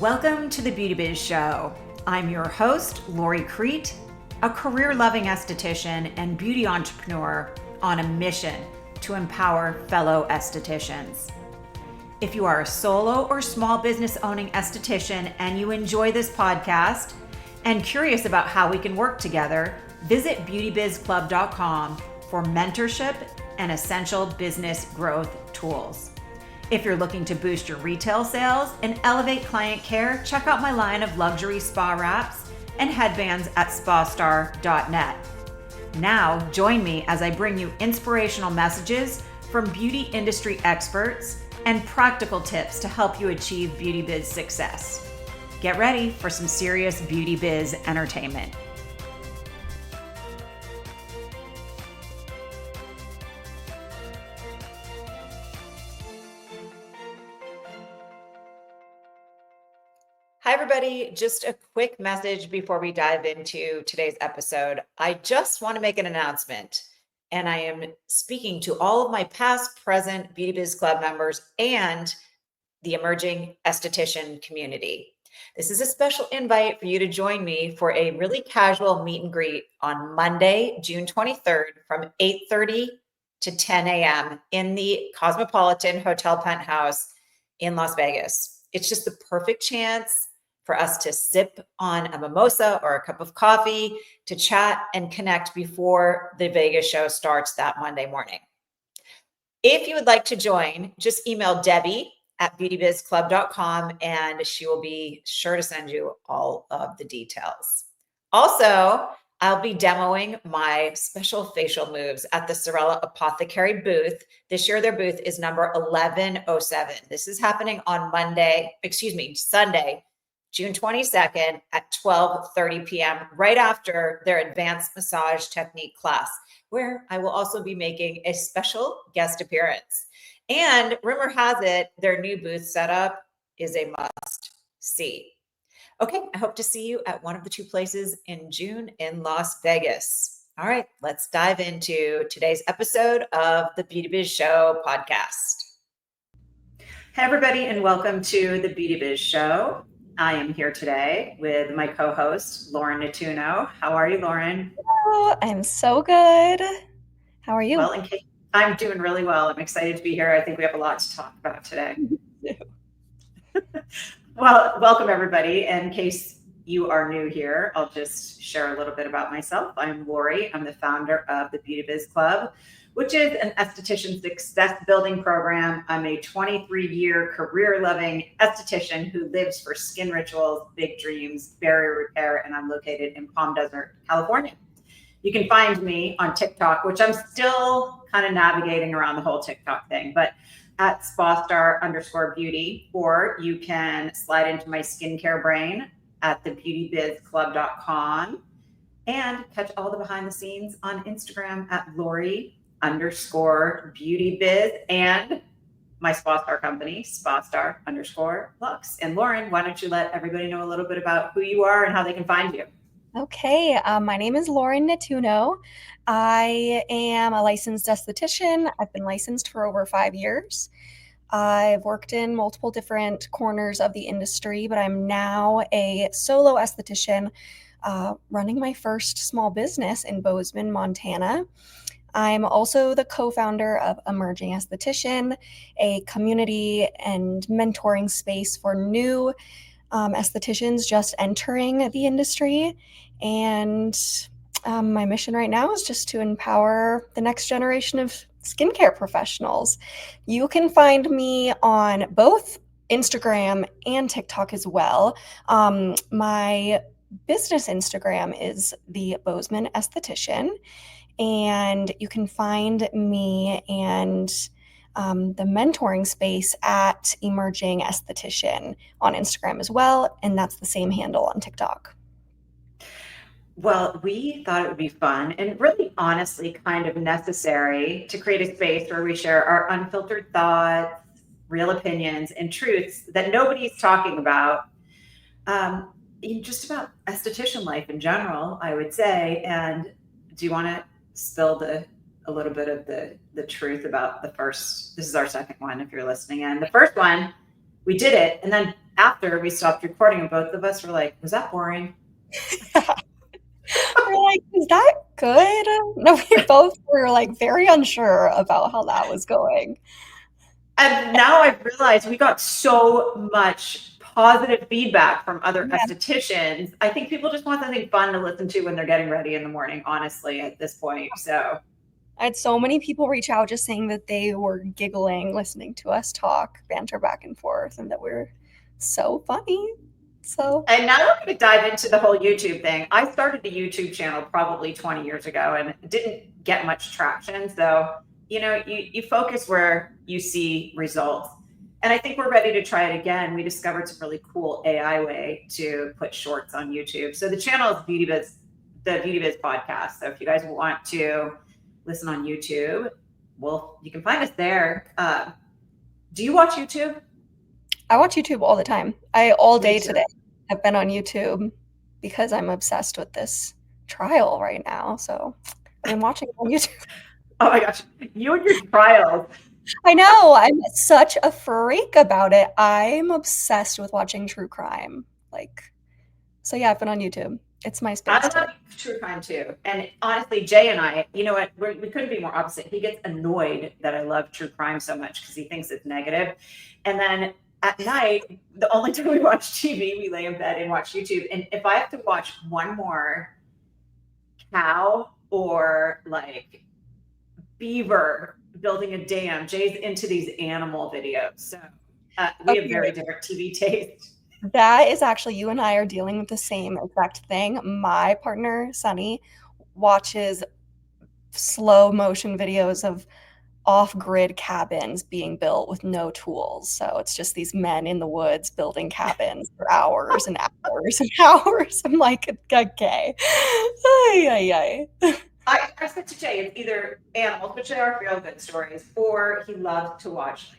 Welcome to the Beauty Biz Show. I'm your host, Lori Crete, a career-loving esthetician and beauty entrepreneur on a mission to empower fellow estheticians. If you are a solo or small business owning esthetician and you enjoy this podcast and curious about how we can work together, visit beautybizclub.com for mentorship and essential business growth tools. If you're looking to boost your retail sales and elevate client care, check out my line of luxury spa wraps and headbands at spastar.net. Now, join me as I bring you inspirational messages from beauty industry experts and practical tips to help you achieve beauty biz success. Get ready for some serious beauty biz entertainment. Hi, everybody. Just a quick message before we dive into today's episode. I just want to make an announcement, and I am speaking to all of my past, present Beauty Biz Club members and the emerging esthetician community. This is a special invite for you to join me for a really casual meet and greet on Monday, June 23rd from 8:30 to 10 a.m. in the Cosmopolitan Hotel Penthouse in Las Vegas. It's just the perfect chance for us to sip on a mimosa or a cup of coffee, to chat and connect before the Vegas show starts that Monday morning. If you would like to join, just email Debbie at beautybizclub.com and she will be sure to send you all of the details. Also, I'll be demoing my special facial moves at the Sorella Apothecary booth. This year, their booth is number 1107. This is happening on Sunday, June 22nd at 12:30 p.m. right after their advanced massage technique class, where I will also be making a special guest appearance. And rumor has it, their new booth setup is a must see. Okay, I hope to see you at one of the two places in June in Las Vegas. All right, let's dive into today's episode of the Beauty Biz Show podcast. Hey, everybody, and welcome to the Beauty Biz Show. I am here today with my co-host, Lauren Nettuno. How are you, Lauren? Hello, I'm so good. How are you? Well, I'm doing really well. I'm excited to be here. I think we have a lot to talk about today. Well, welcome, everybody. In case you are new here, I'll just share a little bit about myself. I'm Lori. I'm the founder of the Beauty Biz Club, which is an esthetician success building program. I'm a 23-year career-loving esthetician who lives for skin rituals, big dreams, barrier repair, and I'm located in Palm Desert, California. You can find me on TikTok, which I'm still kind of navigating around the whole TikTok thing, but at spastar_beauty, or you can slide into my skincare brain at thebeautybizclub.com and catch all the behind the scenes on Instagram at Lori_beautybiz and my Spastar company, Spastar_Lux. And Lauren, why don't you let everybody know a little bit about who you are and how they can find you? Okay, my name is Lauren Nettuno. I am a licensed esthetician. I've been licensed for over 5 years. I've worked in multiple different corners of the industry, but I'm now a solo esthetician running my first small business in Bozeman, Montana. I'm also the co-founder of Emerging Esthetician, a community and mentoring space for new estheticians just entering the industry. And my mission right now is just to empower the next generation of skincare professionals. You can find me on both Instagram and TikTok as well. My business Instagram is the Bozeman Esthetician, and you can find me and the mentoring space at Emerging Esthetician on Instagram as well, and that's the same handle on TikTok. Well, we thought it would be fun and really honestly kind of necessary to create a space where we share our unfiltered thoughts, real opinions, and truths that nobody's talking about, just about esthetician life in general, I would say. And do you want to spill a little bit of the truth about the first? This is our second one, if you're listening in. The first one, we did it, and then after we stopped recording, and both of us were like, was that boring? We're like, is that good? No, we both were like very unsure about how that was going. And now I've realized we got so much positive feedback from other Yeah. estheticians. I think people just want something fun to listen to when they're getting ready in the morning, honestly, at this point. So I had so many people reach out just saying that they were giggling listening to us talk, banter back and forth, and that we're so funny. So, and now we're going to dive into the whole YouTube thing. I started a YouTube channel probably 20 years ago and didn't get much traction. So, you focus where you see results. And I think we're ready to try it again. We discovered some really cool AI way to put shorts on YouTube. So the channel is the Beauty Biz podcast. So if you guys want to listen on YouTube, well, you can find us there. Do you watch YouTube? I watch YouTube all the time. All Me day too. today I've been on YouTube because I'm obsessed with this trial right now. So, I've been watching it on YouTube. Oh my gosh, you and your trials. I know, I'm such a freak about it. I'm obsessed with watching true crime. So yeah, I've been on YouTube. It's my space I today. love true crime too. And honestly, Jay and I, you know what, we couldn't be more opposite. He gets annoyed that I love true crime so much because he thinks it's negative. And then at night, the only time we watch TV, we lay in bed and watch YouTube. And if I have to watch one more cow or like beaver building a dam, Jay's into these animal videos. So we have very Okay, different TV tastes. that is actually, you and I are dealing with the same exact thing. My partner, Sunny, watches slow motion videos of off-grid cabins being built with no tools. So it's just these men in the woods building cabins for hours and hours and hours. I'm like, okay. Ay, ay, ay. I said to Jay, it's either animals, which they are feel good stories, or he loves to watch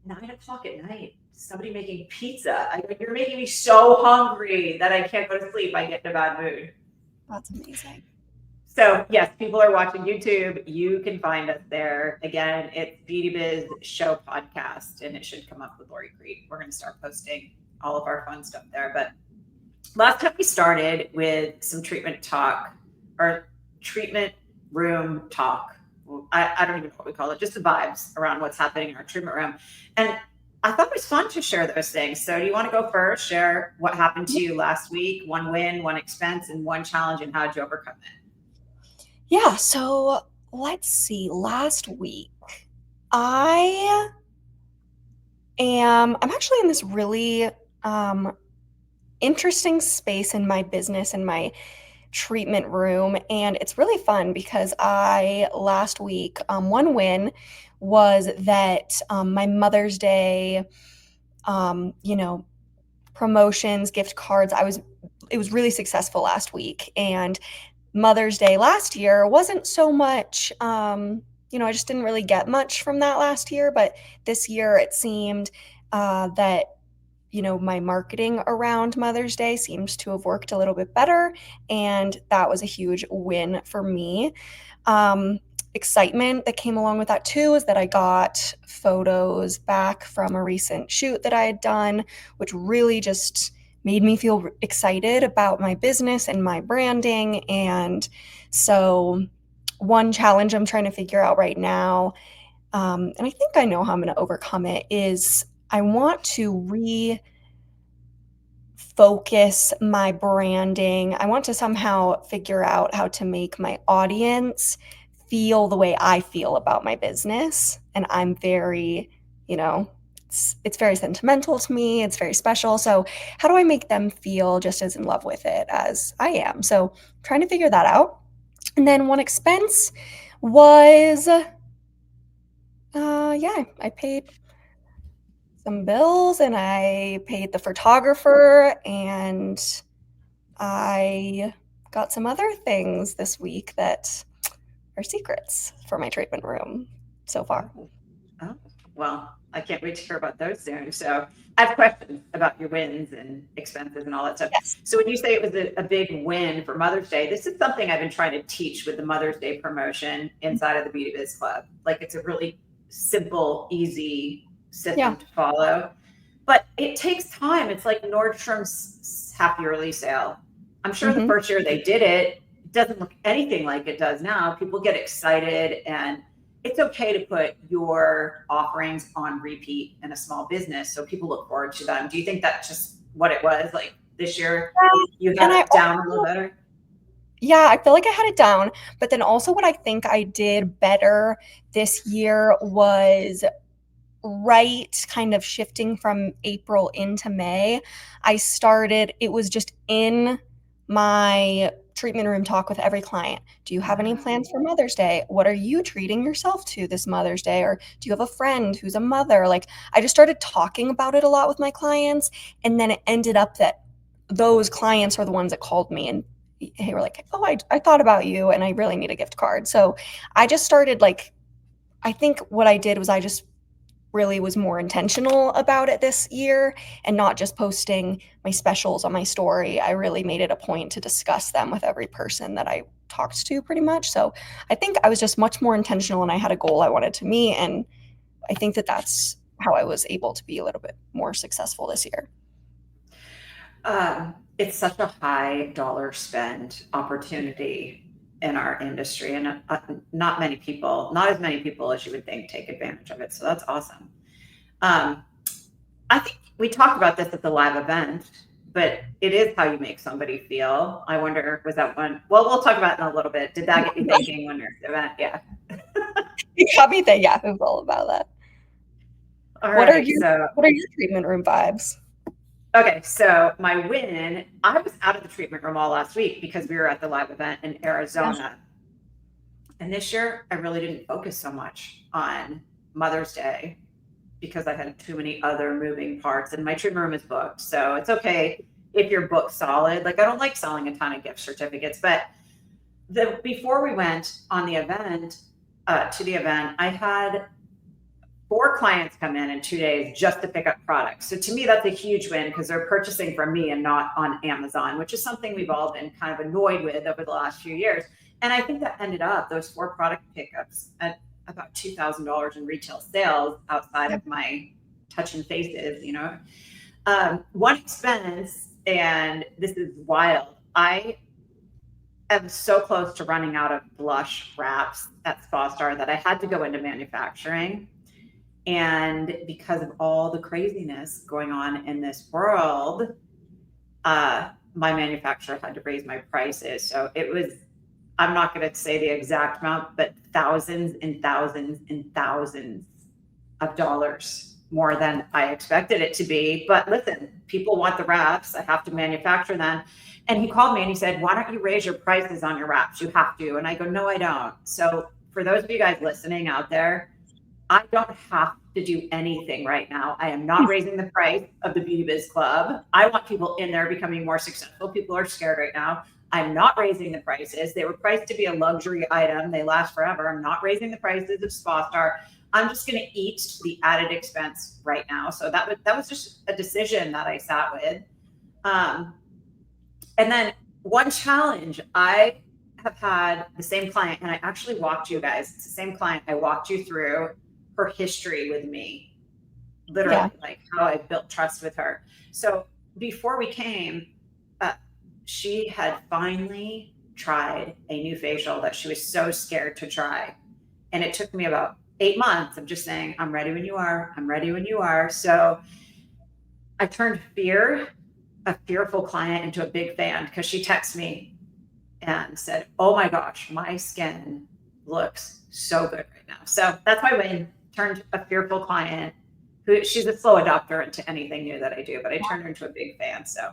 like 9 o'clock at night, somebody making pizza. You're making me so hungry that I can't go to sleep. I get in a bad mood. That's amazing. So yes, people are watching YouTube. You can find us there. Again, it's Beauty Biz Show podcast, and it should come up with Lori Crete. We're going to start posting all of our fun stuff there. But last time we started with some treatment talk or treatment room talk. I don't even know what we call it, just the vibes around what's happening in our treatment room. And I thought it was fun to share those things. So do you want to go first? Share what happened to you last week, one win, one expense, and one challenge, and how did you overcome it? Yeah, so let's see. Last week, I'm actually in this really interesting space in my business and my treatment room, and it's really fun because last week, one win was that my Mother's Day, promotions, gift cards, it was really successful last week, and Mother's Day last year wasn't so much, I just didn't really get much from that last year, but this year it seemed that, my marketing around Mother's Day seems to have worked a little bit better, and that was a huge win for me. Excitement that came along with that too is that I got photos back from a recent shoot that I had done, which really just made me feel excited about my business and my branding. And so, one challenge I'm trying to figure out right now, and I think I know how I'm going to overcome it, is I want to refocus my branding. I want to somehow figure out how to make my audience feel the way I feel about my business. And I'm very, it's very sentimental to me. It's very special. So how do I make them feel just as in love with it as I am? So trying to figure that out. And then one expense was, I paid some bills and I paid the photographer and I got some other things this week that are secrets for my treatment room so far. Oh, well, I can't wait to hear about those soon. So I have questions about your wins and expenses and all that stuff. Yes. So when you say it was a big win for Mother's Day, this is something I've been trying to teach with the Mother's Day promotion inside of the Beauty Biz Club. Like it's a really simple, easy system to follow. But it takes time. It's like Nordstrom's half yearly sale. I'm sure the Hmm. first year they did it, it doesn't look anything like it does now. People get excited, and it's okay to put your offerings on repeat in a small business so people look forward to them. Do you think that's just what it was? Like this year, you And had I it down a little better? Yeah, I feel like I had it down. But then also, what I think I did better this year was right kind of shifting from April into May. It was just in my treatment room talk with every client. Do you have any plans for Mother's Day? What are you treating yourself to this Mother's Day? Or do you have a friend who's a mother? Like, I just started talking about it a lot with my clients. And then it ended up that those clients are the ones that called me and they were like, oh, I thought about you and I really need a gift card. So I just started like, I think what I did was I just really was more intentional about it this year and not just posting my specials on my story. I really made it a point to discuss them with every person that I talked to pretty much. So I think I was just much more intentional and I had a goal I wanted to meet. And I think that that's how I was able to be a little bit more successful this year. It's such a high dollar spend opportunity in our industry, and not many people, not as many people as you would think, take advantage of it. So that's awesome. Um, I think we talked about this at the live event, but it is how you make somebody feel. I wonder, was that one? Well, we'll talk about it in a little bit. Did that get you thinking when you're at the event? Yeah. You got me there. Yeah, it was all about that. All What are right. your So, what are your treatment room vibes? okay. So my win, I was out of the treatment room all last week because we were at the live event in Arizona. And this year, I really didn't focus so much on Mother's Day because I had too many other moving parts, and my treatment room is booked. So it's okay if you're booked solid. Like, I don't like selling a ton of gift certificates, but before we went on the event, to the event, I had 4 clients come in 2 days just to pick up products. So to me, that's a huge win because they're purchasing from me and not on Amazon, which is something we've all been kind of annoyed with over the last few years. And I think that ended up those 4 product pickups at about $2,000 in retail sales outside of my touch and faces, one expense, and this is wild. I am so close to running out of blush wraps at Spa Star that I had to go into manufacturing. And because of all the craziness going on in this world, my manufacturer had to raise my prices. So it was, I'm not going to say the exact amount, but thousands and thousands and thousands of dollars more than I expected it to be. But listen, people want the wraps. I have to manufacture them. And he called me and he said, why don't you raise your prices on your wraps? You have to. And I go, no, I don't. So for those of you guys listening out there, I don't have to do anything right now. I am not raising the price of the Beauty Biz Club. I want people in there becoming more successful. People are scared right now. I'm not raising the prices. They were priced to be a luxury item. They last forever. I'm not raising the prices of Spa Star. I'm just going to eat the added expense right now. So that was just a decision that I sat with. And then one challenge, I have had the same client, and I actually walked you guys. It's the same client. I walked you through her history with me, literally, Yeah. like how I built trust with her. So before we came, she had finally tried a new facial that she was so scared to try. And it took me about 8 months of just saying, I'm ready when you are. I'm ready when you are. So I turned a fearful client into a big fan because she texted me and said, oh my gosh, my skin looks so good right now. So that's my win. Turned a fearful client who, she's a slow adopter into anything new that I do, but I turned her into a big fan. So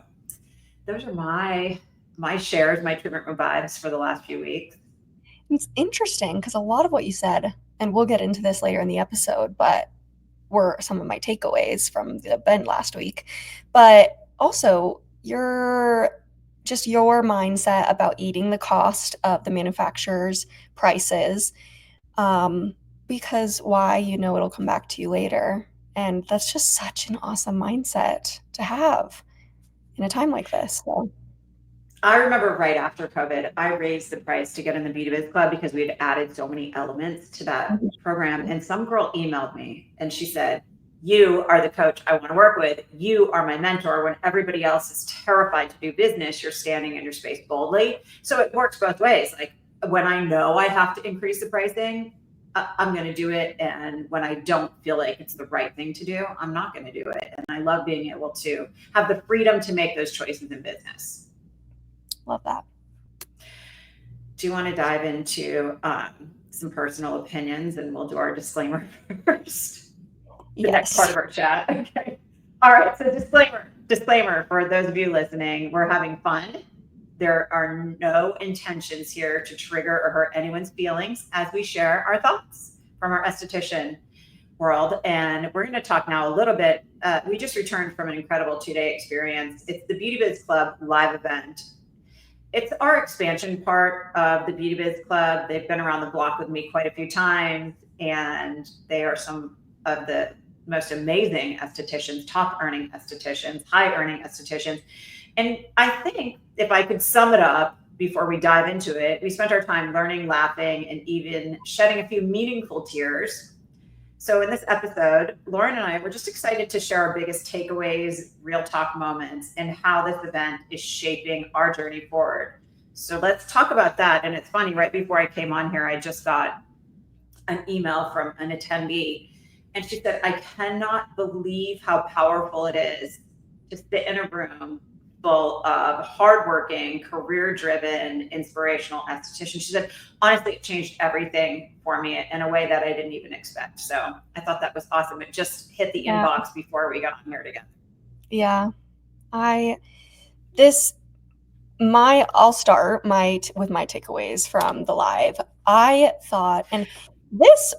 those are my shares, my treatment room vibes for the last few weeks. It's interesting because a lot of what you said, and we'll get into this later in the episode, but were some of my takeaways from the event last week. But also, your mindset about eating the cost of the manufacturer's prices, um, because why, it'll come back to you later. And that's just such an awesome mindset to have in a time like this. So, I remember right after COVID, I raised the price to get in the Beauty Biz Club because we had added so many elements to that program. And some girl emailed me and she said, You are the coach I want to work with. You are my mentor. When everybody else is terrified to do business, you're standing in your space boldly. So it works both ways. Like when I know I have to increase the pricing, I'm going to do it. And when I don't feel like it's the right thing to do, I'm not going to do it. And I love being able to have the freedom to make those choices in business. Love that. Do you want to dive into some personal opinions, and we'll do our disclaimer first? The next part of our chat. Okay. All right. So disclaimer for those of you listening, we're having fun. There are no intentions here to trigger or hurt anyone's feelings as we share our thoughts from our esthetician world. And we're going to talk now a little bit. We just returned from an incredible 2-day experience. It's the Beauty Biz Club live event. It's our expansion part of the Beauty Biz Club. They've been around the block with me quite a few times, and they are some of the most amazing estheticians, top earning estheticians, high earning estheticians. And I think if I could sum it up before we dive into it, we spent our time learning, laughing, and even shedding a few meaningful tears. So in this episode, Lauren and I were just excited to share our biggest takeaways, real talk moments, and how this event is shaping our journey forward. So let's talk about that. And it's funny, right before I came on here, I just got an email from an attendee, and she said, I cannot believe how powerful it is to sit in a room full of hardworking, career-driven, inspirational estheticians. She said, honestly, it changed everything for me in a way that I didn't even expect. So I thought that was awesome. It just hit the inbox before we got on here together. Yeah. I'll start with my takeaways from the live. I thought, and this,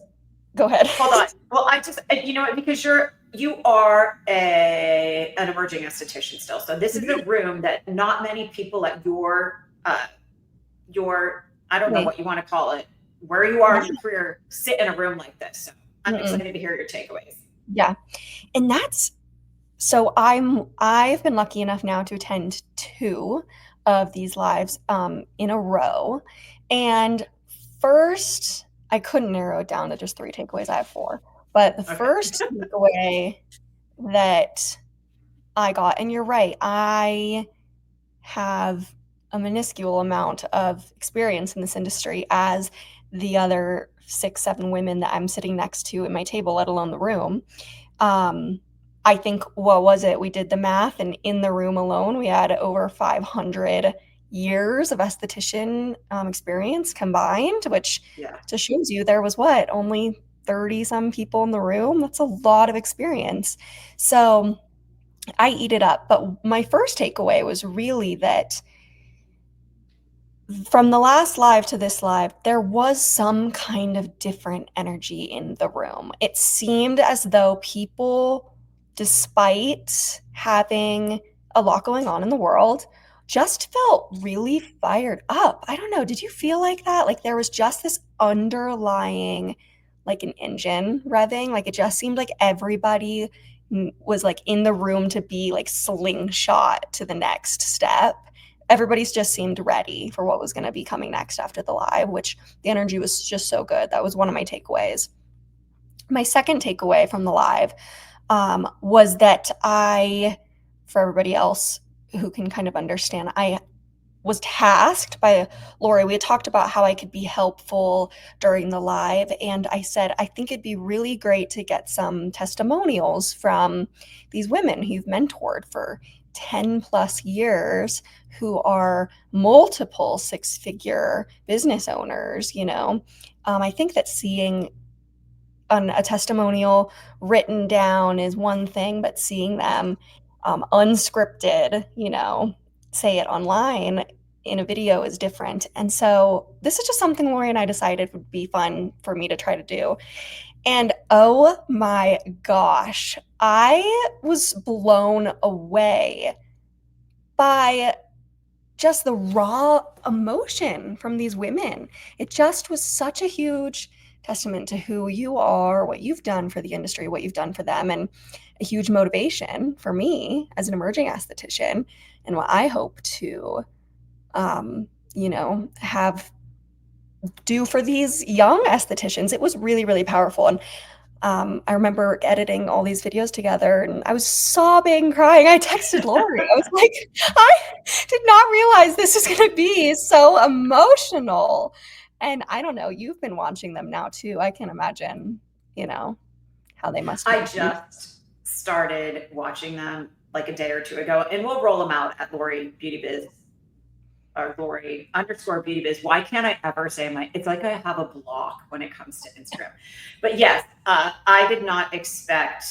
go ahead. Hold on. Well, you know what, because you are an emerging esthetician still. So this is a room that not many people at your I don't know what you want to call it, where you are in your career, sit in a room like this. So I'm excited to hear your takeaways. Yeah. And so I've been lucky enough now to attend 2 of these lives in a row. And first, I couldn't narrow it down to just 3 takeaways. I have 4. But the first takeaway that I got, and you're right, I have a minuscule amount of experience in this industry as the other 6, 7 women that I'm sitting next to at my table, let alone the room. I think, what was it? We did the math, and in the room alone, we had over 500 years of esthetician experience combined, which just shows you there was only 30 some people in the room. That's a lot of experience. So I eat it up. But my first takeaway was really that from the last live to this live, there was some kind of different energy in the room. It seemed as though people, despite having a lot going on in the world, just felt really fired up. I don't know. Did you feel like that? Like there was just this underlying, like an engine revving. Like it just seemed like everybody was like in the room to be like slingshot to the next step. Everybody's just seemed ready for what was going to be coming next after the live, which the energy was just so good. That was one of my takeaways. My second takeaway from the live was that for everybody else who can kind of understand, I was tasked by Lori. We had talked about how I could be helpful during the live. And I said, I think it'd be really great to get some testimonials from these women who you've mentored for 10 plus years, who are multiple 6-figure business owners. I think that seeing a testimonial written down is one thing, but seeing them unscripted, say it online in a video is different. And so this is just something Lori and I decided would be fun for me to try to do. And oh my gosh, I was blown away by just the raw emotion from these women. It just was such a huge testament to who you are, what you've done for the industry, what you've done for them, and a huge motivation for me as an emerging esthetician, and what I hope to, have do for these young estheticians. It was really, really powerful. And I remember editing all these videos together and I was sobbing, crying. I texted Lori. I was like, I did not realize this is going to be so emotional. And I don't know, you've been watching them now too. I can imagine, how they must I make you. just started watching them like a day or two ago, and we'll roll them out at Lori Beauty Biz or Lori underscore Beauty Biz. Why can't I ever say it's like I have a block when it comes to Instagram. But yes, I did not expect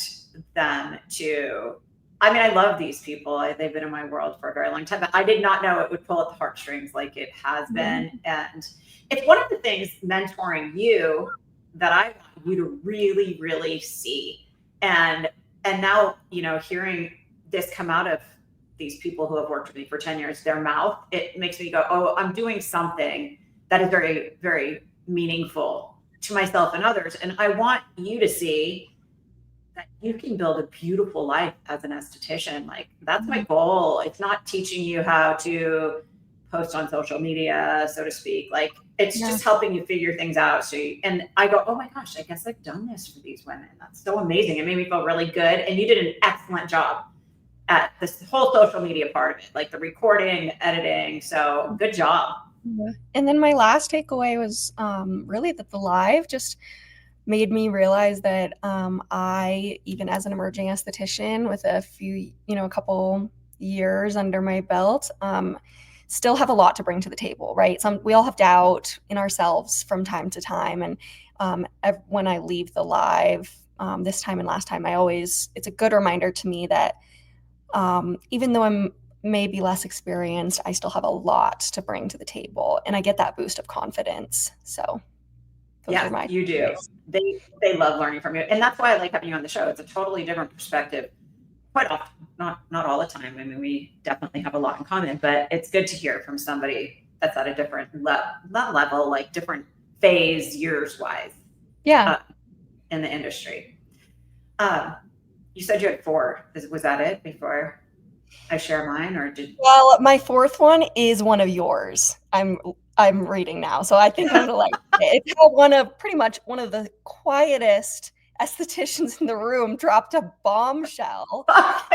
them to. I mean, I love these people. They've been in my world for a very long time, but I did not know it would pull at the heartstrings like it has been. And it's one of the things mentoring you that I want you to really, really see. And now, hearing this come out of these people who have worked with me for 10 years, their mouth, it makes me go, oh, I'm doing something that is very, very meaningful to myself and others. And I want you to see that you can build a beautiful life as an esthetician. Like, that's my goal. It's not teaching you how to post on social media, so to speak. Like, it's just helping you figure things out. And I go, oh my gosh, I guess I've done this for these women. That's so amazing. It made me feel really good. And you did an excellent job at this whole social media part of it, like the recording, the editing. So good job. And then my last takeaway was really that the live just made me realize that I, even as an emerging esthetician with a couple years under my belt, still have a lot to bring to the table, right? We all have doubt in ourselves from time to time. And when I leave the live this time and last time, it's a good reminder to me that even though I'm maybe less experienced, I still have a lot to bring to the table, and I get that boost of confidence. So yeah, you do. They love learning from you, and that's why I like having you on the show. It's a totally different perspective. Quite often, not all the time. I mean, we definitely have a lot in common, but it's good to hear from somebody that's at a different level, like different phase, years wise. Yeah. In the industry. You said you had 4. Was that it before I share mine, or did? Well, my 4th one is one of yours. I'm reading now, so I think I'm gonna like it. It's pretty much one of the quietest estheticians in the room dropped a bombshell.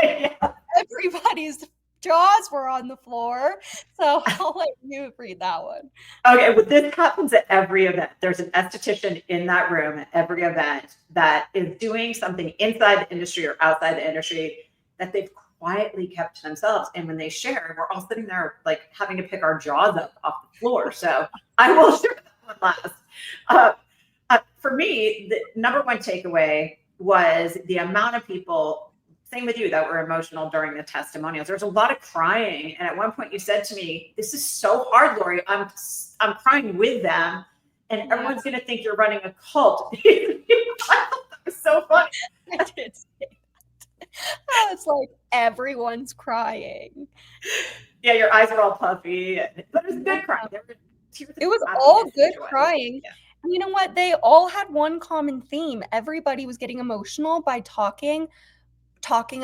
Yeah. Everybody's jaws were on the floor, so I'll let you read that one. Okay, well, this happens at every event. There's an esthetician in that room at every event that is doing something inside the industry or outside the industry that they've quietly kept to themselves. And when they share, we're all sitting there like having to pick our jaws up off the floor. So I will share that one last. For me, the number one takeaway was the amount of people, same with you, that were emotional during the testimonials. There's a lot of crying. And at one point you said to me, this is so hard, Lori. I'm crying with them. And everyone's going to think you're running a cult. I thought that was so funny. I did say that. Oh, it's like everyone's crying. Yeah, your eyes are all puffy. But it was good crying. It was all good crying. Yeah. And you know what? They all had one common theme. Everybody was getting emotional by talking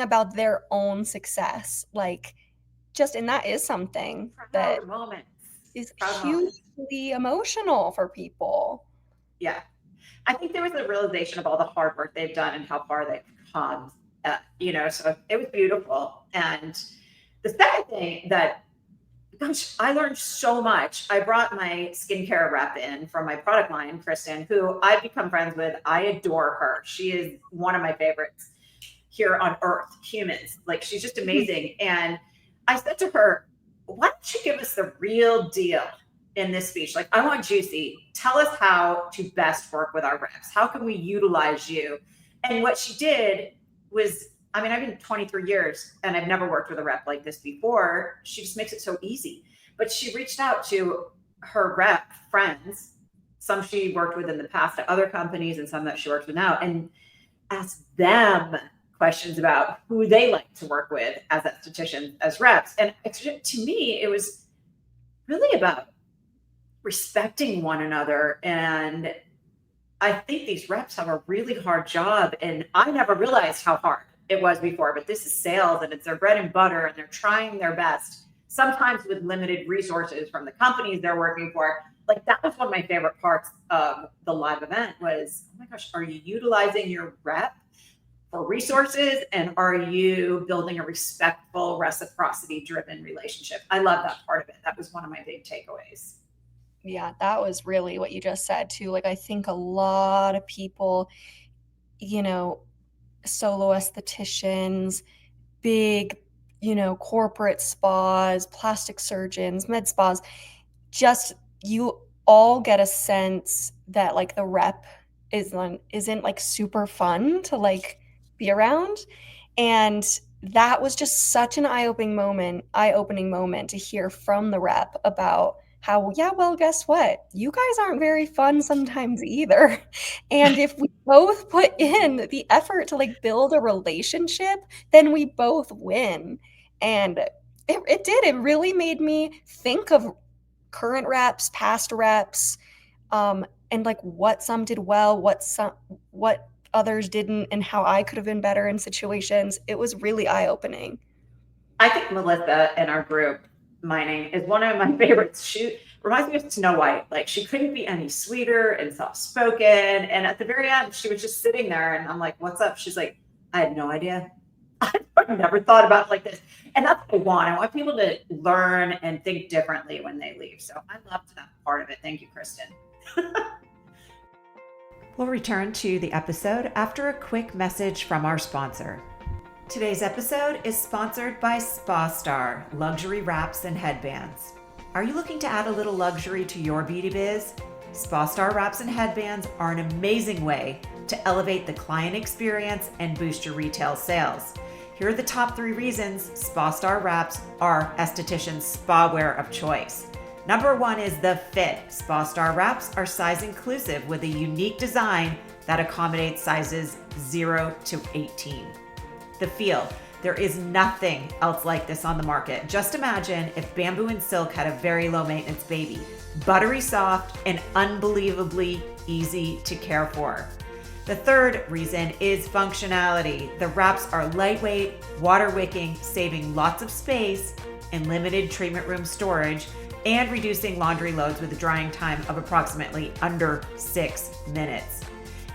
about their own success. Like, and that is something that is hugely emotional for people. Yeah. I think there was a realization of all the hard work they've done and how far they've come, so it was beautiful. And the second thing that, gosh, I learned so much. I brought my skincare rep in from my product line, Kristen, who I've become friends with. I adore her. She is one of my favorites here on earth, humans. Like, she's just amazing. And I said to her, why don't you give us the real deal in this speech? Like, I want juicy. Tell us how to best work with our reps. How can we utilize you? And what she did was, I've been 23 years and I've never worked with a rep like this before. She just makes it so easy. But she reached out to her rep friends, some she worked with in the past at other companies and some that she works with now, and asked them questions about who they like to work with as estheticians, as reps. And to me, it was really about respecting one another. And I think these reps have a really hard job. And I never realized how hard it was before, but this is sales and it's their bread and butter and they're trying their best, sometimes with limited resources from the companies they're working for. like that was one of my favorite parts of the live event was, oh my gosh, are you utilizing your rep for resources, and are you building a respectful, reciprocity driven relationship? I love that part of it. That was one of my big takeaways. Yeah, that was really what you just said too. Like, I think a lot of people, you know, solo estheticians, big, corporate spas, plastic surgeons, med spas, just you all get a sense that like the rep isn't like super fun to like be around. And that was just such an eye-opening moment to hear from the rep about how, yeah, well, guess what? You guys aren't very fun sometimes either. And if we both put in the effort to like build a relationship, then we both win. And it did. It really made me think of current reps, past reps, and like what some did well, what others didn't, and how I could have been better in situations. It was really eye-opening. I think Melissa in our group, mining, is one of my favorites. She reminds me of Snow White. Like she couldn't be any sweeter and soft spoken. And at the very end, she was just sitting there, and I'm like, "What's up?" She's like, "I had no idea. I've never thought about it like this." And that's what I want. I want people to learn and think differently when they leave. So I loved that part of it. Thank you, Kristen. We'll return to the episode after a quick message from our sponsor. Today's episode is sponsored by Spa Star Luxury Wraps and Headbands. Are you looking to add a little luxury to your beauty biz? Spa Star Wraps and Headbands are an amazing way to elevate the client experience and boost your retail sales. Here are the top 3 reasons Spa Star Wraps are estheticians' spa wear of choice. Number 1 is the fit. Spa Star Wraps are size inclusive with a unique design that accommodates sizes 0 to 18. The feel. There is nothing else like this on the market. Just imagine if bamboo and silk had a very low maintenance baby. Buttery soft and unbelievably easy to care for. The third reason is functionality. The wraps are lightweight, water wicking, saving lots of space and limited treatment room storage, and reducing laundry loads with a drying time of approximately under 6 minutes.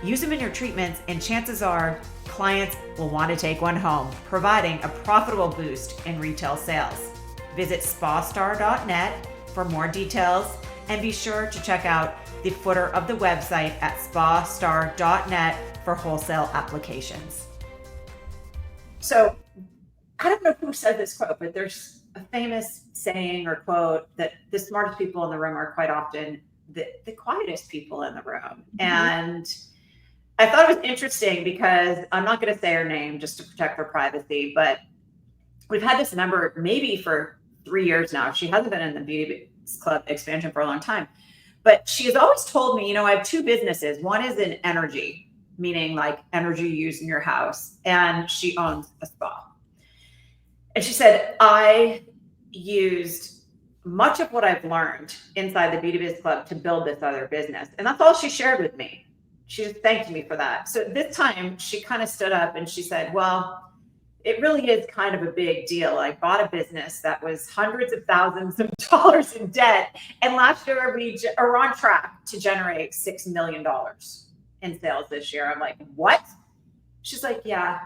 Use them in your treatments, and chances are clients will want to take one home, providing a profitable boost in retail sales. Visit spastar.net for more details, and be sure to check out the footer of the website at spastar.net for wholesale applications. So I don't know who said this quote, but there's a famous saying or quote that the smartest people in the room are quite often the quietest people in the room. Mm-hmm. And I thought it was interesting because I'm not going to say her name just to protect her privacy, but we've had this member maybe for 3 years now. She hasn't been in the Beauty Biz Club expansion for a long time, but she has always told me, I have 2 businesses. One is in energy, meaning like energy used in your house, and she owns a spa. And she said, I used much of what I've learned inside the Beauty Biz Club to build this other business. And that's all she shared with me. She just thanked me for that. So this time she kind of stood up and she said, well, it really is kind of a big deal. I bought a business that was hundreds of thousands of dollars in debt. And last year we are on track to generate $6 million in sales this year. I'm like, what? She's like, yeah.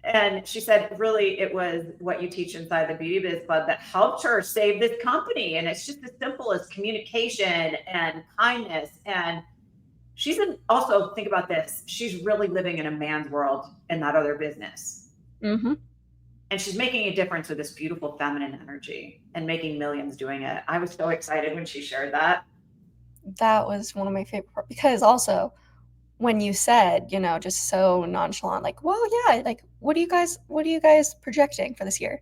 And she said, really, it was what you teach inside the Beauty Biz Club that helped her save this company. And it's just as simple as communication and kindness. And she's also, think about this, she's really living in a man's world in that other business. Mm-hmm. And she's making a difference with this beautiful feminine energy and making millions doing it. I was so excited when she shared that. That was one of my favorite parts, because also when you said, just so nonchalant, like, well, yeah, like, what are you guys projecting for this year?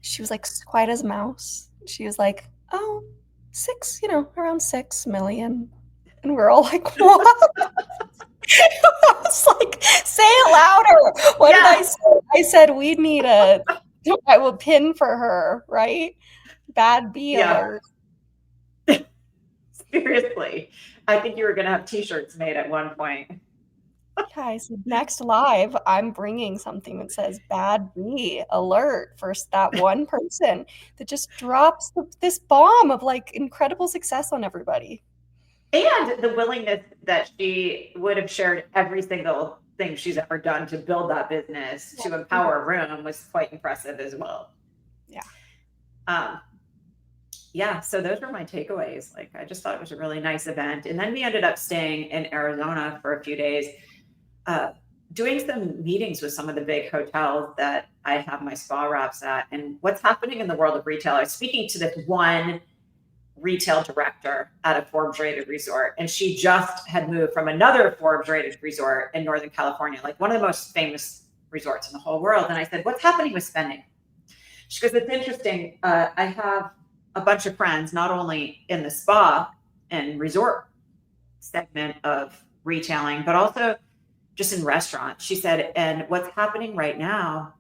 She was like quiet as a mouse. She was like, oh, around 6 million. And we're all like, what? I was like, say it louder. What did I say? I said we'd need I will pin for her, right? Bad B alert. Seriously. I think you were going to have t-shirts made at one point. Guys, next live, I'm bringing something that says "Bad Bee Alert" for that one person that just drops this bomb of like incredible success on everybody. And the willingness that she would have shared every single thing she's ever done to build that business to empower a room was quite impressive as well. Yeah. Yeah, so those were my takeaways. Like, I just thought it was a really nice event. And then we ended up staying in Arizona for a few days, doing some meetings with some of the big hotels that I have my spa wraps at. And what's happening in the world of retail, I was speaking to this one retail director at a Forbes rated resort. And she just had moved from another Forbes rated resort in Northern California, like one of the most famous resorts in the whole world. And I said, what's happening with spending? She goes, it's interesting. I have a bunch of friends, not only in the spa and resort segment of retailing, but also just in restaurants. She said, and what's happening right now,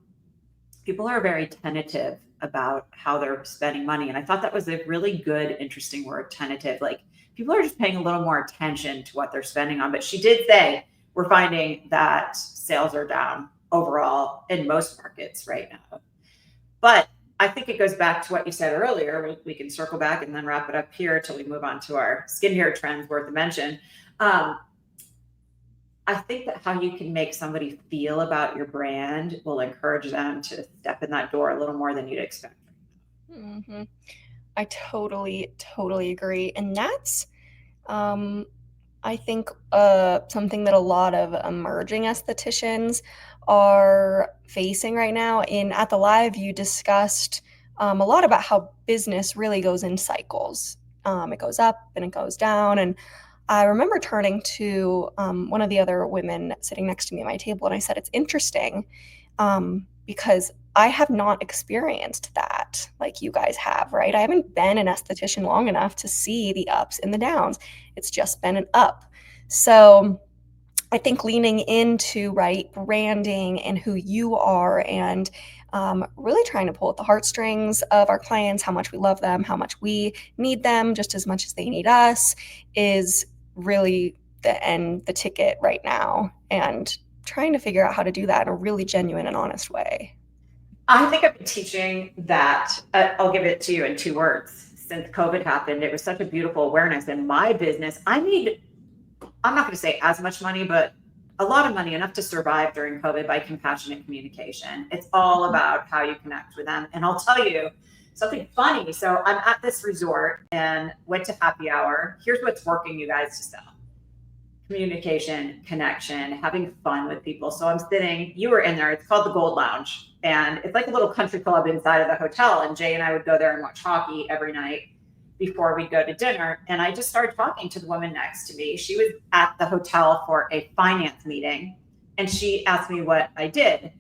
people are very tentative about how they're spending money. And I thought that was a really good, interesting word, tentative. Like, people are just paying a little more attention to what they're spending on. But she did say, we're finding that sales are down overall in most markets right now. But I think it goes back to what you said earlier. We can circle back and then wrap it up here till we move on to our skincare trends worth a mention. I think that how you can make somebody feel about your brand will encourage them to step in that door a little more than you'd expect. Mm-hmm. I totally agree. And that's, I think, something that a lot of emerging estheticians are facing right now. At the live, you discussed a lot about how business really goes in cycles. It goes up and it goes down. And I remember turning to one of the other women sitting next to me at my table, and I said, it's interesting because I have not experienced that like you guys have, right? I haven't been an esthetician long enough to see the ups and the downs. It's just been an up. So I think leaning into, right, branding and who you are, and really trying to pull at the heartstrings of our clients, how much we love them, how much we need them just as much as they need us, is really the ticket right now, and trying to figure out how to do that in a really genuine and honest way. I think I've been teaching that. I'll give it to you in 2 words. Since COVID happened, it was such a beautiful awareness in my business. I'm not going to say as much money, but a lot of money, enough to survive during COVID, by compassionate communication. It's all about how you connect with them. And I'll tell you something funny. So I'm at this resort and went to happy hour. Here's what's working, you guys, to sell: communication, connection, having fun with people. So I'm sitting, you were in there, it's called the Gold Lounge. And it's like a little country club inside of the hotel. And Jay and I would go there and watch hockey every night before we'd go to dinner. And I just started talking to the woman next to me. She was at the hotel for a finance meeting, and she asked me what I did.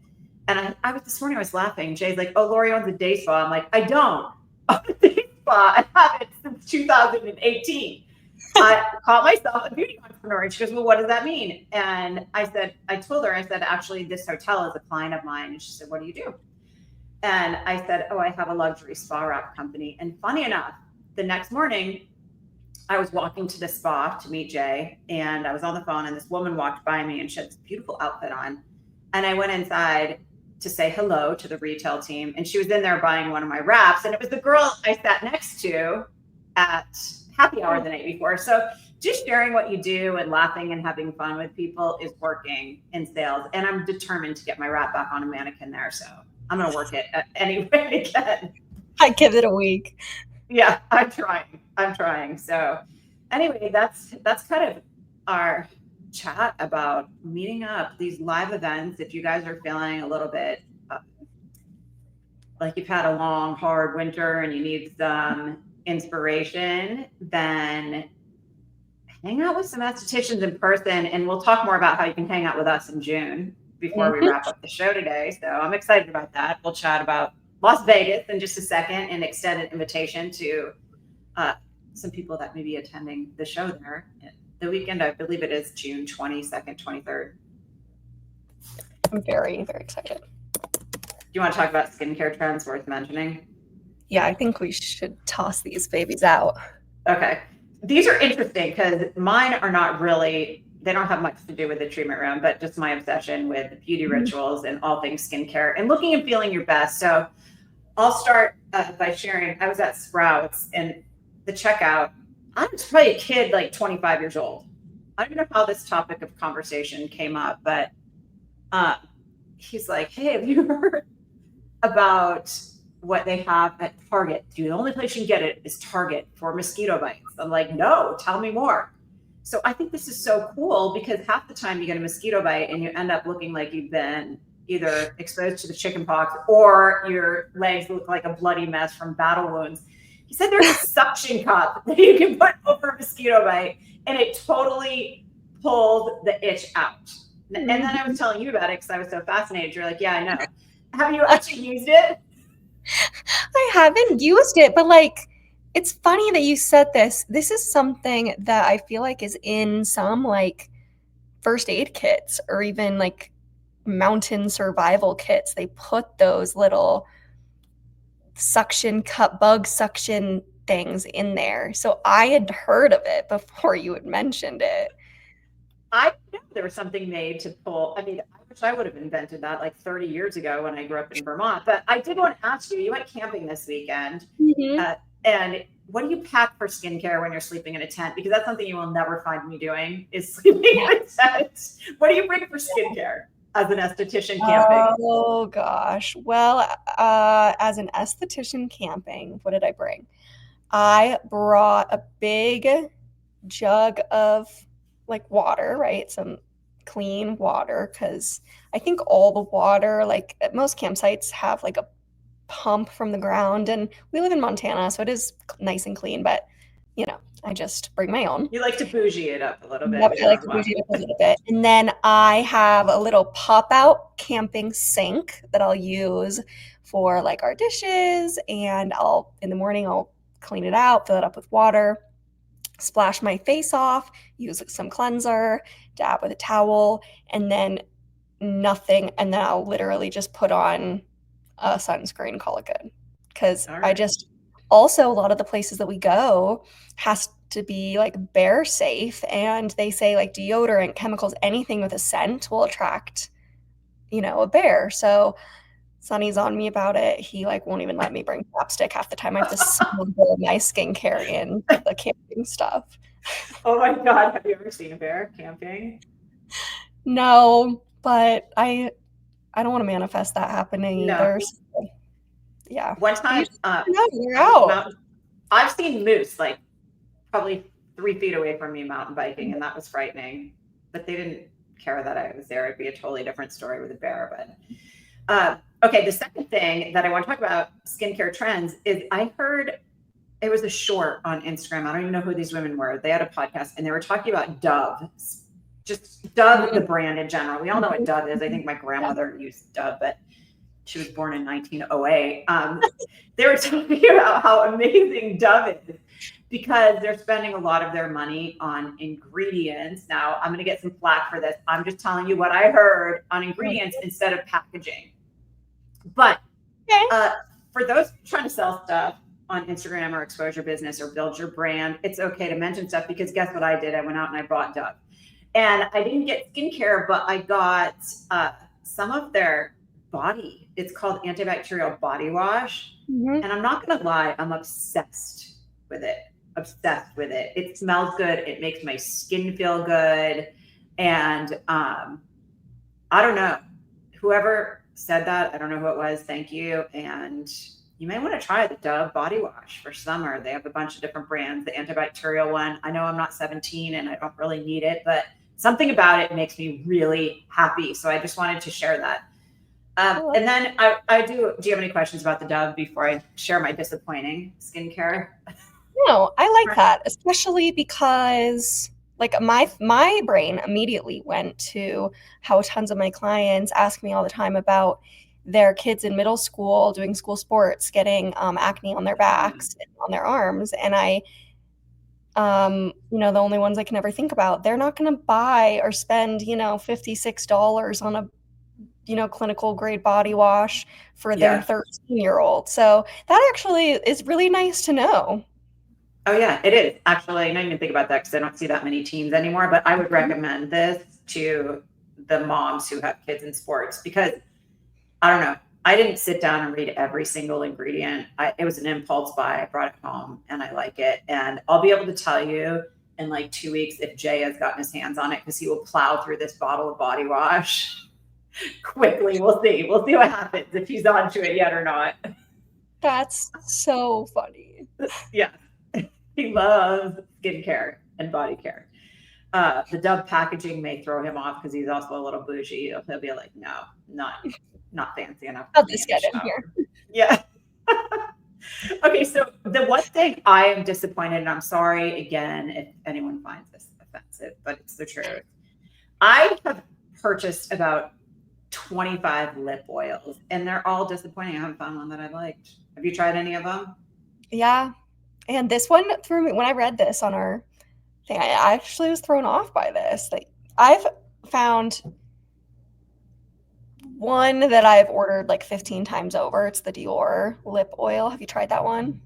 And I was, this morning I was laughing. Jay's like, oh, Lori owns a day spa. I'm like, I don't own a day spa. I haven't since 2018. I call myself a beauty entrepreneur. And she goes, well, what does that mean? And I told her, actually, this hotel is a client of mine. And she said, what do you do? And I said, oh, I have a luxury spa wrap company. And funny enough, the next morning, I was walking to the spa to meet Jay, and I was on the phone, and this woman walked by me, and she had this beautiful outfit on. And I went inside to say hello to the retail team, and she was in there buying one of my wraps. And it was the girl I sat next to at happy hour the night before. So just sharing what you do and laughing and having fun with people is working in sales. And I'm determined to get my wrap back on a mannequin there. So I'm going to work it any way I can. I give it a week. Yeah, I'm trying. So anyway, that's kind of our chat about meeting up, these live events. If you guys are feeling a little bit like you've had a long, hard winter and you need some inspiration, then hang out with some estheticians in person. And we'll talk more about how you can hang out with us in June before we wrap up the show today. So I'm excited about that. We'll chat about Las Vegas in just a second and extend an invitation to some people that may be attending the show there. The weekend, I believe it is June 22nd, 23rd. I'm very, very excited. Do you want to talk about skincare trends worth mentioning? Yeah, I think we should toss these babies out. Okay. These are interesting because mine are not really they don't have much to do with the treatment room, but just my obsession with beauty rituals and all things skincare and looking and feeling your best. So I'll start by sharing. I was at Sprouts and the checkout, I was probably a kid, like 25 years old. I don't know how this topic of conversation came up, but he's like, hey, have you heard about what they have at Target? Dude, the only place you can get it is Target for mosquito bites. I'm like, no, tell me more. So I think this is so cool because half the time you get a mosquito bite and you end up looking like you've been either exposed to the chicken pox or your legs look like a bloody mess from battle wounds. He said there's a suction cup that you can put over a mosquito bite and it totally pulled the itch out. And then I was telling you about it because I was so fascinated. You're like, yeah, I know. Have you actually used it? I haven't used it, but like, it's funny that you said this. This is something that I feel like is in some like first aid kits or even like mountain survival kits. They put those little suction cup, bug suction things in there. So I had heard of it before you had mentioned it. I know there was something made to pull. I mean, I wish I would have invented that like 30 years ago when I grew up in Vermont. But I did want to ask you, you went camping this weekend. And what do you pack for skincare when you're sleeping in a tent? Because that's something you will never find me doing is sleeping in a tent. What do you bring for skincare as an esthetician camping? Oh gosh. Well, as an esthetician camping, what did I bring? I brought a big jug of like water, right? Some clean water, because I think all the water, like at most campsites, have like a pump from the ground. And we live in Montana, so it is nice and clean, but you know, I just bring my own. You like to bougie it up a little bit. Yep, I like to bougie it up a little bit. And then I have a little pop-out camping sink that I'll use for like our dishes, and in the morning, I'll clean it out, fill it up with water, splash my face off, use some cleanser, dab with a towel, and then nothing. And then I'll literally just put on a sunscreen, call it good. Because I just also, a lot of the places that we go has to be like bear safe, and they say like deodorant, chemicals, anything with a scent will attract, a bear. So Sonny's on me about it. He like won't even let me bring chapstick half the time. I have to smuggle my skincare in the camping stuff. Oh my God, have you ever seen a bear camping? No, but I don't want to manifest that happening either. So, yeah. One time, you're out. I've seen moose like probably 3 feet away from me mountain biking, and that was frightening. But they didn't care that I was there. It'd be a totally different story with a bear. But okay, the second thing that I want to talk about skincare trends is I heard it was a short on Instagram. I don't even know who these women were. They had a podcast and they were talking about Dove. Just Dove, the brand in general. We all know what Dove is. I think my grandmother used Dove, but she was born in 1908. They were talking about how amazing Dove is because they're spending a lot of their money on ingredients. Now, I'm going to get some flack for this. I'm just telling you what I heard on ingredients instead of packaging. But for those trying to sell stuff on Instagram or exposure business or build your brand, it's okay to mention stuff because guess what I did? I went out and I bought Dove. And I didn't get skincare, but I got some of their body. It's called antibacterial body wash. And I'm not going to lie, I'm obsessed with it. Obsessed with it. It smells good. It makes my skin feel good. And I don't know. Whoever said that, I don't know who it was. Thank you. And you may want to try the Dove body wash for summer. They have a bunch of different brands. The antibacterial one. I know I'm not 17 and I don't really need it, but something about it makes me really happy. So I just wanted to share that. And then do you have any questions about the Dove before I share my disappointing skincare? No, I like that, especially because like my brain immediately went to how tons of my clients ask me all the time about their kids in middle school doing school sports, getting acne on their backs and on their arms. And the only ones I can ever think about, they're not going to buy or spend, $56 on a clinical grade body wash for their 13-year-old. So that actually is really nice to know. Oh yeah, it is actually. I didn't even think about that because I don't see that many teams anymore. But I would Mhm. recommend this to the moms who have kids in sports because I don't know. I didn't sit down and read every single ingredient. It was an impulse buy. I brought it home and I like it. And I'll be able to tell you in like 2 weeks if Jay has gotten his hands on it because he will plow through this bottle of body wash quickly. We'll see. We'll see what happens if he's onto it yet or not. That's so funny. Yeah. He loves skincare and body care. The Dove packaging may throw him off because he's also a little bougie. He'll be like, no, not fancy enough How'd for me this in the get in here? shower. Yeah. Okay, so the one thing I am disappointed, and I'm sorry again if anyone finds this offensive, but it's the truth. I have purchased about 25 lip oils, and they're all disappointing. I haven't found one that I liked. Have you tried any of them? Yeah. And this one threw me when I read this on our thing. I actually was thrown off by this. Like I've found one that I've ordered like 15 times over. It's the Dior lip oil. Have you tried that one?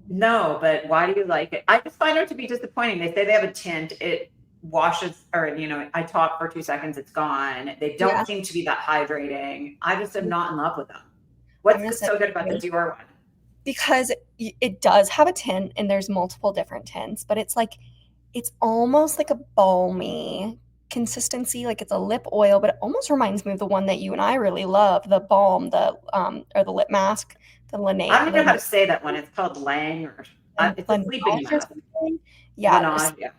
No, but why do you like it? I just find it to be disappointing. They say they have a tint, it washes, or I talk for 2 seconds, it's gone. They Yeah. don't seem to be that hydrating. I just am not in love with them. I'm What's gonna send so it good about to the you Dior one? because it does have a tint and there's multiple different tints, but it's almost like a balmy consistency. Like it's a lip oil, but it almost reminds me of the one that you and I really love, the balm, the or the lip mask, the I Laneige, don't even know how to say that one. It's called Lang, or it's a sleeping Laneige or mask. something. Yeah, Laneige, yeah.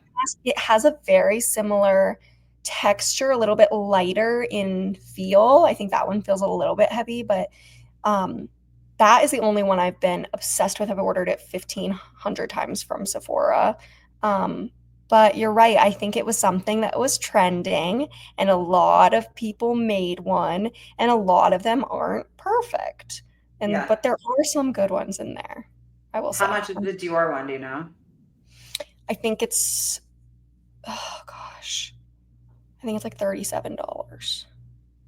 it has a very similar texture, a little bit lighter in feel. I think that one feels a little bit heavy, but um, that is the only one I've been obsessed with. I've ordered it 1,500 times from Sephora. Um, but you're right. I think it was something that was trending, and a lot of people made one, and a lot of them aren't perfect. And Yeah. but there are some good ones in there, I will How say. much is the Dior one? Do you know? I think it's oh gosh. I think it's like $37.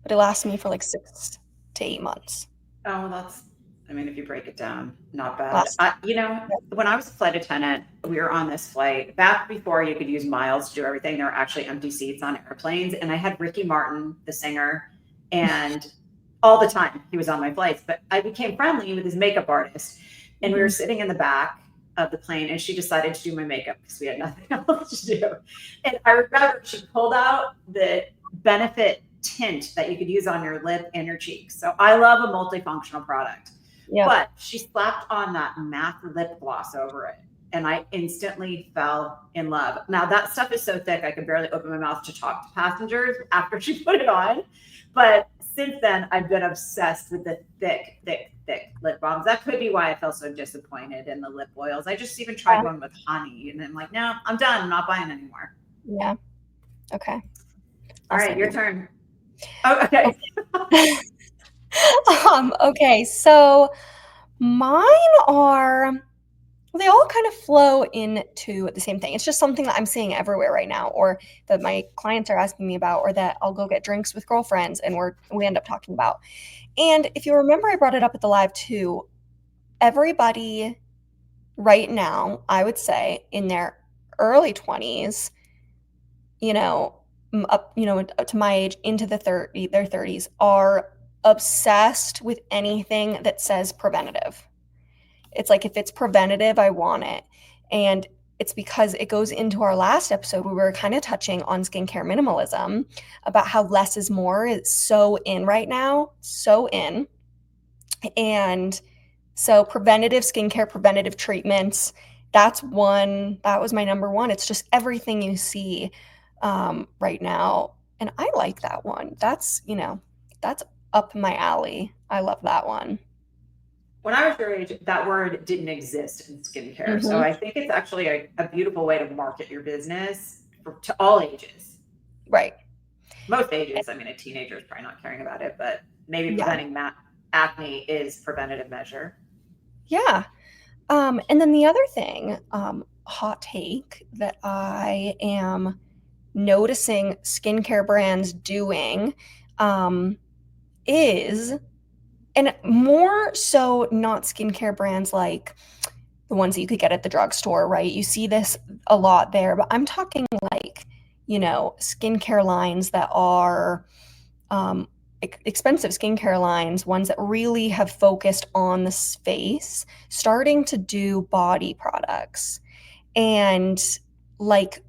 But it lasts me for like 6 to 8 months. Oh, well, I mean, if you break it down, not bad. Last When I was a flight attendant, we were on this flight back before you could use miles to do everything. There were actually empty seats on airplanes. And I had Ricky Martin, the singer, and all the time he was on my flights. But I became friendly with his makeup artist. And we were Mhm. sitting in the back of the plane, and she decided to do my makeup because we had nothing else to do. And I remember she pulled out the Benefit tint that you could use on your lip and your cheeks. So I love a multifunctional product. Yep. But she slapped on that matte lip gloss over it. And I instantly fell in love. Now, that stuff is so thick, I could barely open my mouth to talk to passengers after she put it on. But since then, I've been obsessed with the thick, thick, thick lip balms. That could be why I felt so disappointed in the lip oils. I just even tried Yeah. one with honey, and I'm like, no, I'm done. I'm not buying anymore. Yeah. Okay. All I'll right, send your you. turn. Oh, okay. Okay. Okay, so mine are they all kind of flow into the same thing. It's just something that I'm seeing everywhere right now, or that my clients are asking me about, or that I'll go get drinks with girlfriends and we end up talking about. And if you remember, I brought it up at the live too. Everybody right now, I would say in their early 20s, you know, up, up to my age into their 30s are obsessed with anything that says preventative. It's like if it's preventative, I want it. And it's because it goes into our last episode. We were kind of touching on skincare minimalism about how less is more is so in right now, so in. And so preventative skincare, preventative treatments, that was my number one. It's just everything you see right now. And I like that one. That's up my alley. I love that one. When I was your age, that word didn't exist in skincare. So Hmm. I think it's actually a beautiful way to market your business to all ages, Right. most ages. I mean, a teenager is probably not caring about it, but maybe Yeah. preventing acne is preventative measure. Yeah. And then the other thing, hot take that I am noticing skincare brands doing um, is, and more so not skincare brands like the ones that you could get at the drugstore, right? You see this a lot there, but I'm talking like, skincare lines that are um, expensive skincare lines, ones that really have focused on the face, starting to do body products and like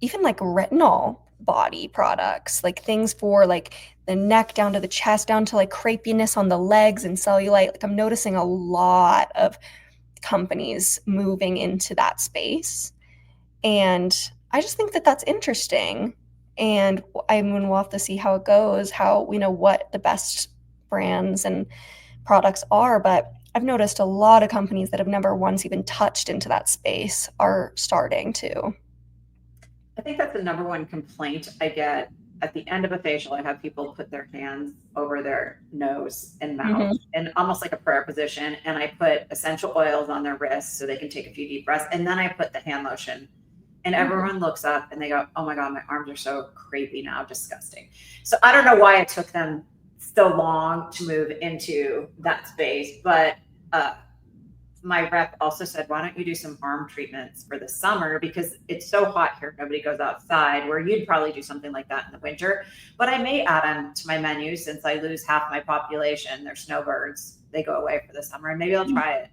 even like retinol body products, like things for like the neck down to the chest, down to like crepiness on the legs and cellulite. Like I'm noticing a lot of companies moving into that space. And I just think that that's interesting. And I mean, we'll have to see how it goes, how we know what the best brands and products are. But I've noticed a lot of companies that have never once even touched into that space are starting to. I think that's the number one complaint I get at the end of a facial. I have people put their hands over their nose and mouth Mhm. in almost like a prayer position. And I put essential oils on their wrists so they can take a few deep breaths. And then I put the hand lotion. And Mhm. everyone looks up and they go, "Oh my God, my arms are so crepey now, disgusting." So I don't know why it took them so long to move into that space. But my rep also said, "Why don't you do some arm treatments for the summer? Because it's so hot here. Nobody goes outside, where you'd probably do something like that in the winter." But I may add them to my menu since I lose half my population. They're snowbirds. They go away for the summer. And maybe I'll try it.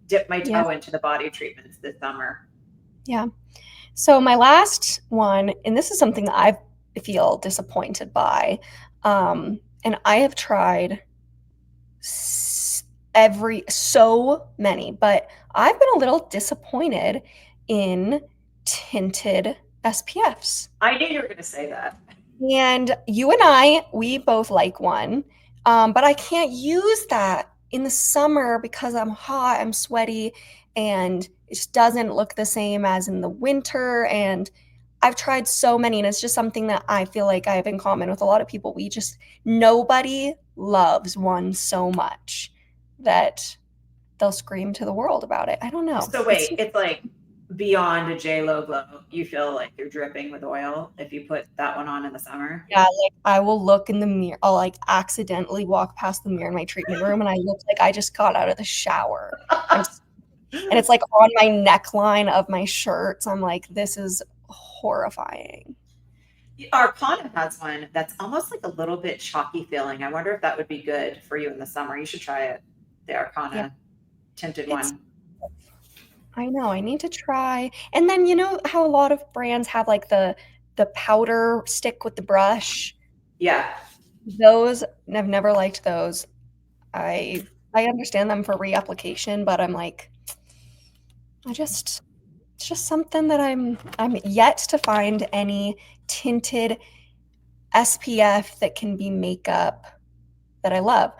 Dip my Yeah. toe into the body treatments this summer. Yeah. So my last one, and this is something that I feel disappointed by, and I have tried every so many, but I've been a little disappointed in tinted SPFs. I knew you were going to say that. And you and we both like one, but I can't use that in the summer because I'm hot, I'm sweaty, and it just doesn't look the same as in the winter. And I've tried so many, and it's just something that I feel like I have in common with a lot of people. Nobody loves one so much that they'll scream to the world about it. I don't know. So wait, it's like beyond a J Lo glow. You feel like you're dripping with oil if you put that one on in the summer. Yeah, like I will look in the mirror. I'll like accidentally walk past the mirror in my treatment room and I look like I just got out of the shower. I'm and it's like on my neckline of my shirt. So I'm like, this is horrifying. Arcana has one that's almost like a little bit chalky feeling. I wonder if that would be good for you in the summer. You should try it. The Yeah, Arcana tinted it's one. I know, I need to try. And then you know how a lot of brands have like the powder stick with the brush? Yeah. Those I've never liked those. I understand them for reapplication, but I'm like, I just it's just something that I'm yet to find any tinted SPF that can be makeup that I love.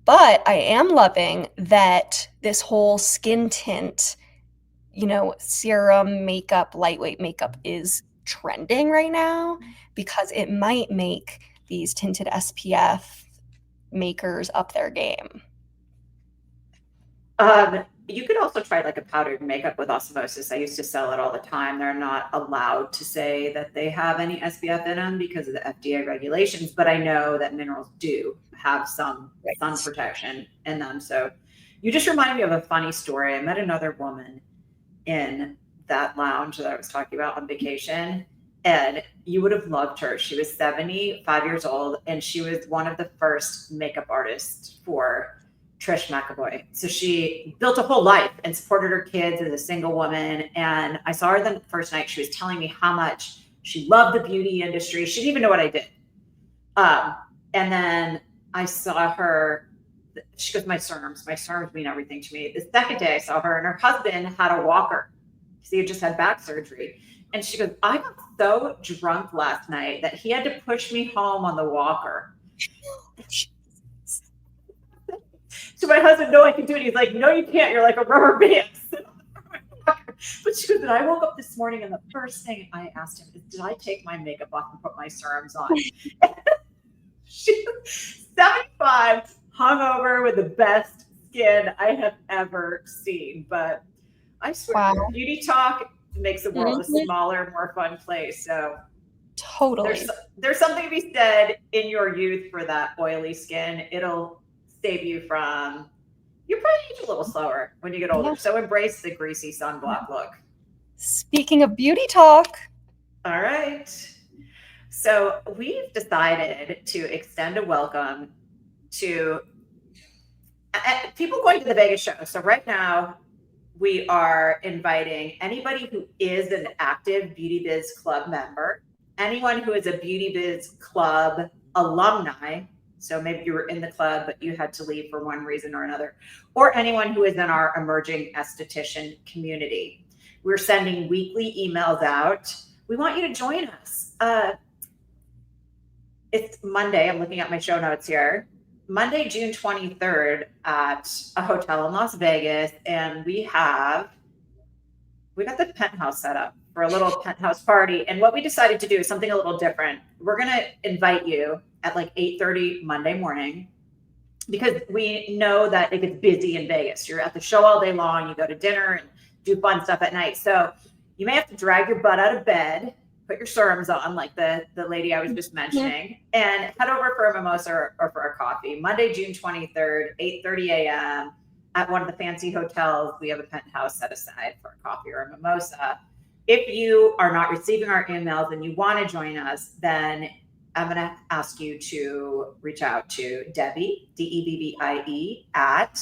But I am loving that this whole skin tint, serum makeup, lightweight makeup is trending right now because it might make these tinted SPF makers up their game. You could also try like a powdered makeup with osmosis. I used to sell it all the time. They're not allowed to say that they have any SPF in them because of the FDA regulations, but I know that minerals do have some sun Right. protection in them. So you just reminded me of a funny story. I met another woman in that lounge that I was talking about on vacation. And you would have loved her. She was 75 years old and she was one of the first makeup artists for Trish McAvoy. So she built a whole life and supported her kids as a single woman. And I saw her the first night. She was telling me how much she loved the beauty industry. She didn't even know what I did. Um, and then I saw her. She goes, my serums mean everything to me. The second day I saw her and her husband had a walker because he had just had back surgery. And she goes, I got so drunk last night that he had to push me home on the walker. So my husband, no, I can do it. He's like, no, you can't. You're like a rubber band. But she goes, and I woke up this morning and the first thing I asked him is, did I take my makeup off and put my serums on? She was 75, hungover with the best skin I have ever seen. But I swear, Wow. beauty talk makes the world a Mhm. smaller, more fun place. So there's Totally. there's something to be said in your youth for that oily skin. It'll save you from You probably age a little slower when you get older. Yeah. So embrace the greasy sunblock look. Speaking of beauty talk, All right. So we've decided to extend a welcome to people going to the Vegas show. So right now, we are inviting anybody who is an active Beauty Biz Club member, anyone who is a Beauty Biz Club alumni. So maybe you were in the club, but you had to leave for one reason or another, or anyone who is in our emerging esthetician community. We're sending weekly emails out. We want you to join us. It's Monday. I'm looking at my show notes here. Monday, June 23rd at a hotel in Las Vegas. And we got the penthouse set up for a little penthouse party. And what we decided to do is something a little different. We're going to invite you at like 8:30 Monday morning, because we know that it gets busy in Vegas. You're at the show all day long. You go to dinner and do fun stuff at night. So you may have to drag your butt out of bed, put your serums on, like the lady I was just mentioning, and head over for a mimosa or for a coffee. Monday, June 23rd, 8:30 a.m. at one of the fancy hotels. We have a penthouse set aside for a coffee or a mimosa. If you are not receiving our emails and you want to join us, then I'm going to ask you to reach out to Debbie, Debbie, at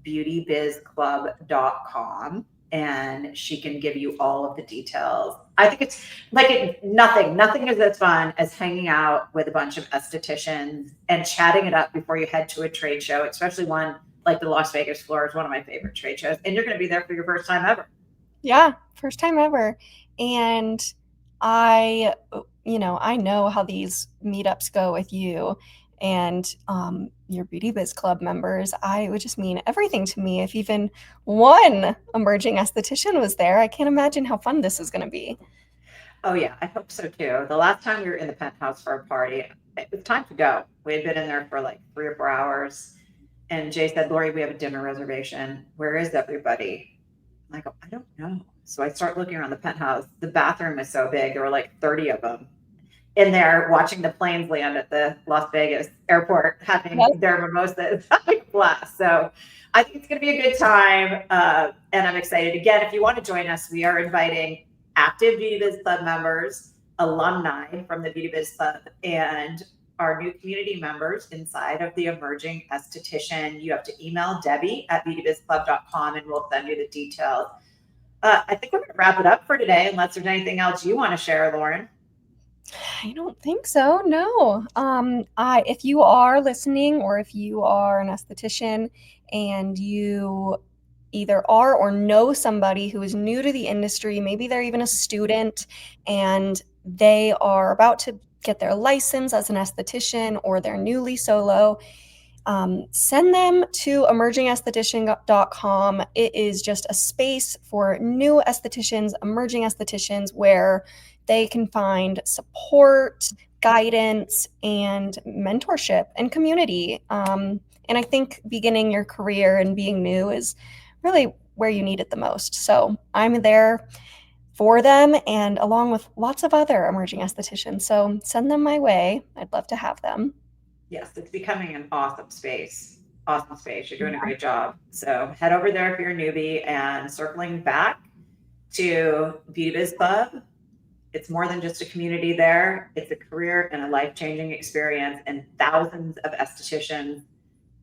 beautybizclub.com. And she can give you all of the details. I think it's like nothing is as fun as hanging out with a bunch of estheticians and chatting it up before you head to a trade show, especially one like the Las Vegas floor is one of my favorite trade shows. And you're going to be there for your first time ever. Yeah, first time ever. And I know how these meetups go with you and your Beauty Biz Club members. It would just mean everything to me if even one emerging esthetician was there. I can't imagine how fun this is going to be. Oh yeah, I hope so too. The last time we were in the penthouse for a party, it was time to go. We had been in there for like 3 or 4 hours. And Jay said, Lori, we have a dinner reservation. Where is everybody? I go, I don't know. So I start looking around the penthouse. The bathroom is so big. There were like 30 of them in there watching the planes land at the Las Vegas airport, having their mimosas, having a blast. So I think it's going to be a good time. And I'm excited. Again, if you want to join us, we are inviting active Beauty Biz Club members, alumni from the Beauty Biz Club, and our new community members inside of the emerging esthetician. You have to email Debbie at beautybizclub.com and we'll send you the details. I think we're going to wrap it up for today, unless there's anything else you want to share, Lauren. I don't think so. No. If you are listening, or if you are an esthetician and you either are or know somebody who is new to the industry, maybe they're even a student and they are about to get their license as an esthetician, or they're newly solo, send them to emergingesthetician.com. It is just a space for new estheticians, emerging estheticians, where they can find support, guidance, and mentorship and community. And I think beginning your career and being new is really where you need it the most. So I'm there for them, and along with lots of other emerging estheticians. So send them my way. I'd love to have them. Yes, it's becoming an awesome space. Awesome space. You're doing a great job. So head over there if you're a newbie. And circling back to Beauty Biz Club, it's more than just a community there. It's a career and a life-changing experience, and thousands of estheticians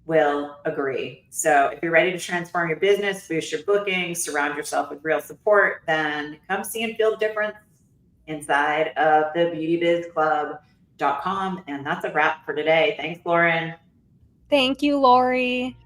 will agree. So if you're ready to transform your business, boost your bookings, surround yourself with real support, then come see and feel the difference inside of the beautybizclub.com. And that's a wrap for today. Thanks, Lauren. Thank you, Lori.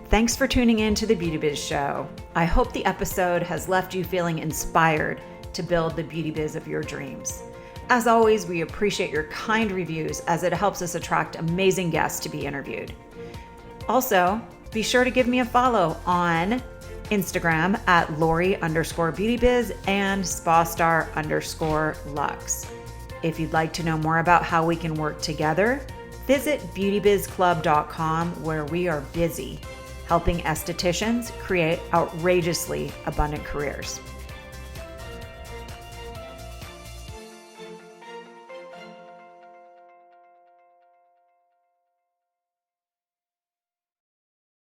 Thanks for tuning in to the Beauty Biz Show. I hope the episode has left you feeling inspired to build the beauty biz of your dreams. As always, we appreciate your kind reviews, as it helps us attract amazing guests to be interviewed. Also, be sure to give me a follow on Instagram at Lori_BeautyBiz and SpaStar_Lux. If you'd like to know more about how we can work together, visit beautybizclub.com, where we are busy helping estheticians create outrageously abundant careers.